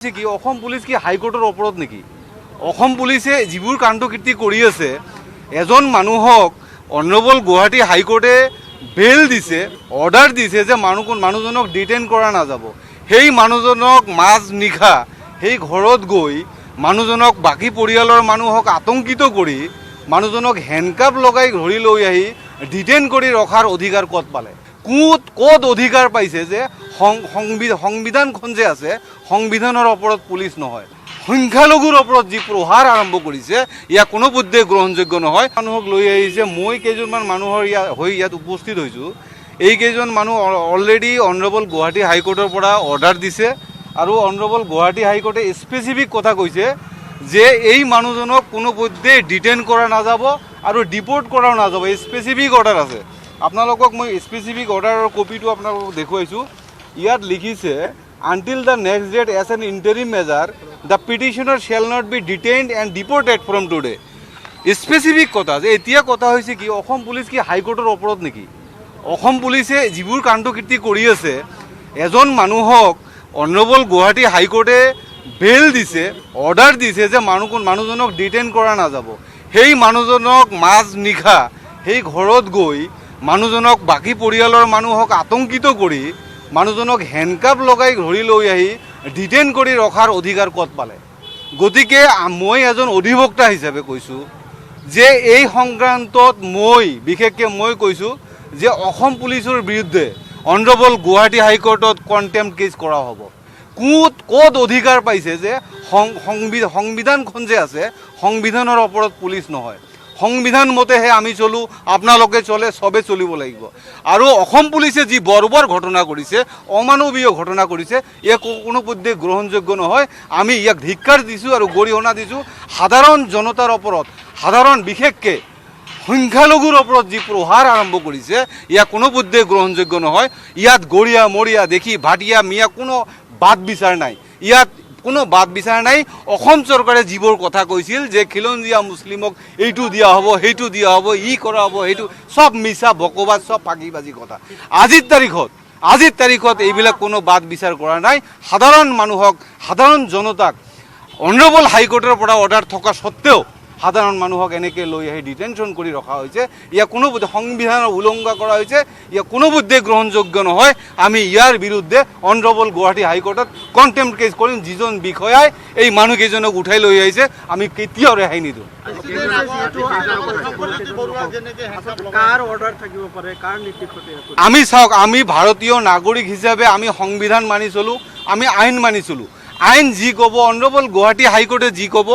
কি অসম পুলিশ কি হাইকোৰ্টেৰ অপৰাধ নাকি? অসম পুলিশে যিবোৰ কাণ্ডকীৰ্তি কৰি আছে, এজন মানুহক অনাৰেবল গুৱাহাটী হাইকোৰ্টে বেল দিছে, অৰ্ডাৰ দিছে যে মানুহজনক ডিটেইন কৰা নাযাব। সেই মানুহজনক মাজ নিশা সেই ঘৰত গৈ মানুহজনক বাকী পৰিয়ালৰ মানুহক আতংকিত কৰি মানুহজনক হেণ্ডকাপ লগাই ধৰি লৈ আহি ডিটেইন কৰি ৰখাৰ অধিকাৰ ক'ত পালে? ক'ত অধিকাৰ পাইছে যে সংবিধানখন যে আছে, সংবিধানৰ ওপৰত পুলিচ নহয়, সংখ্যালঘুৰ ওপৰত যি প্ৰহাৰ আৰম্ভ কৰিছে, ইয়াক কোনোপধ্যে গ্ৰহণযোগ্য নহয়। মানুহক লৈ আহিছে, মই কেইজনমান মানুহৰ ইয়াত উপস্থিত হৈছোঁ। এইকেইজন মানুহ অলৰেডি অনাৰেবল গুৱাহাটী হাইকোৰ্টৰ পৰা অৰ্ডাৰ দিছে আৰু অনাৰেবল গুৱাহাটী হাইকোৰ্টে স্পেচিফিক কথা কৈছে যে এই মানুহজনক কোনোপধ্যে ডিটেইন কৰা নাযাব আৰু ডিপোৰ্ট কৰাও নাযাব। স্পেচিফিক অৰ্ডাৰ আছে। আপোনালোকক মই স্পেচিফিক অৰ্ডাৰৰ কপিটো আপোনালোকক দেখুৱাইছোঁ। ইয়াত লিখিছে, until the next date as an interim measure, the petitioner shall not be detained and deported from today. Specific কথা যে এতিয়া কথা হৈছে কি অসম পুলিচ কি হাইকোৰ্টৰ অপৰাধ নেকি? অসম পুলিচে যিবোৰ কাণ্ডকীৰ্তি কৰি আছে, এজন মানুহক অনাৰেবল গুৱাহাটী হাইকোৰ্টে বেল দিছে, অৰ্ডাৰ দিছে যে মানুহজনক ডিটেইন কৰা নাযাব। সেই মানুহজনক মাজ নিশা সেই ঘৰত গৈ মানুহজনক বাকী পৰিয়ালৰ মানুহক আতংকিত কৰি মানুহজনক হেণ্ডকাপ লগাই ধৰি লৈ আহি ডিটেইন কৰি ৰখাৰ অধিকাৰ ক'ত পালে? গতিকে মই এজন অধিবক্তা হিচাপে কৈছোঁ যে এই সংক্ৰান্তত বিশেষকৈ মই কৈছোঁ যে অসম পুলিচৰ বিৰুদ্ধে অনাৰেবল গুৱাহাটী হাইকোৰ্টত কণ্টেম্প্ট কেছ কৰা হ'ব। ক'ত অধিকাৰ পাইছে যে সংবিধানখন যে আছে, সংবিধানৰ ওপৰত পুলিচ নহয়, সংবিধান মতেহে আমি চলোঁ, আপোনালোকে চলে, চবে চলিব লাগিব। আৰু অসম পুলিচে যি বৰ্বৰ ঘটনা কৰিছে, অমানৱীয় ঘটনা কৰিছে, ইয়াক কোনোপধ্যে গ্ৰহণযোগ্য নহয়। আমি ইয়াক ধিক্কাৰ দিছোঁ আৰু গৰিহণা দিছোঁ। সাধাৰণ জনতাৰ ওপৰত, বিশেষকৈ সংখ্যালঘুৰ ওপৰত যি প্ৰহাৰ আৰম্ভ কৰিছে, ইয়াক কোনোপধ্যে গ্ৰহণযোগ্য নহয়। ইয়াত গৰীয়া মৰীয়া দেখি ভাটিয়া মিয়া কোনো বাদ বিচাৰ নাই। ইয়াত কোনো বাদ বিচাৰ নাই। অসম চৰকাৰে যিবোৰ কথা কৈছিল যে খিলঞ্জীয়া মুছলিমক এইটো দিয়া হ'ব, সেইটো দিয়া হ'ব, কৰা হ'ব, সেইটো চব মিছা বকবাদ, চব ফাঁকিবাজি কথা। আজিৰ তাৰিখত এইবিলাক কোনো বাদ বিচাৰ কৰা নাই। সাধাৰণ মানুহক, সাধাৰণ জনতাক অনাৰেবল হাইকোৰ্টৰ পৰা অৰ্ডাৰ থকা স্বত্তেও সাধাৰণ মানুহক এনেকৈ লৈ আহি ডিটেনশ্যন কৰি ৰখা হৈছে। ইয়াক কোনোপধ্যে সংবিধানৰ উলংঘা কৰা হৈছে। ইয়াক কোনোপধ্যে গ্ৰহণযোগ্য নহয়। আমি ইয়াৰ বিৰুদ্ধে অনাৰেবল গুৱাহাটী হাইকোৰ্টত কণ্টেম্প্ট কেছ কৰিম। যিজন বিষয়াই এই মানুহকেইজনক উঠাই লৈ আহিছে, আমি কেতিয়াও ৰেহাই নিদিওঁ। আমি চাওক, আমি ভাৰতীয় নাগৰিক হিচাপে আমি সংবিধান মানি চলোঁ, আমি আইন মানি চলোঁ। আইন যি ক'ব, অনাৰেবল গুৱাহাটী হাইকোৰ্টে যি ক'ব,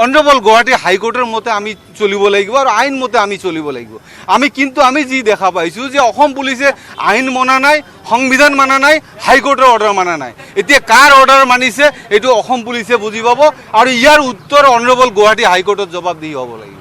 অনাৰেবল গুৱাহাটী হাইকোৰ্টৰ মতে আমি চলিব লাগিব আৰু আইন মতে আমি চলিব লাগিব। কিন্তু আমি যি দেখা পাইছোঁ যে অসম পুলিচে আইন মনা নাই, সংবিধান মানা নাই, হাইকোৰ্টৰ অৰ্ডাৰ মানা নাই। এতিয়া কাৰ অৰ্ডাৰ মানিছে এইটো অসম পুলিচে বুজি পাব আৰু ইয়াৰ উত্তৰ অনাৰেবল গুৱাহাটী হাইকোৰ্টত জবাবদিহি হ'ব লাগিব।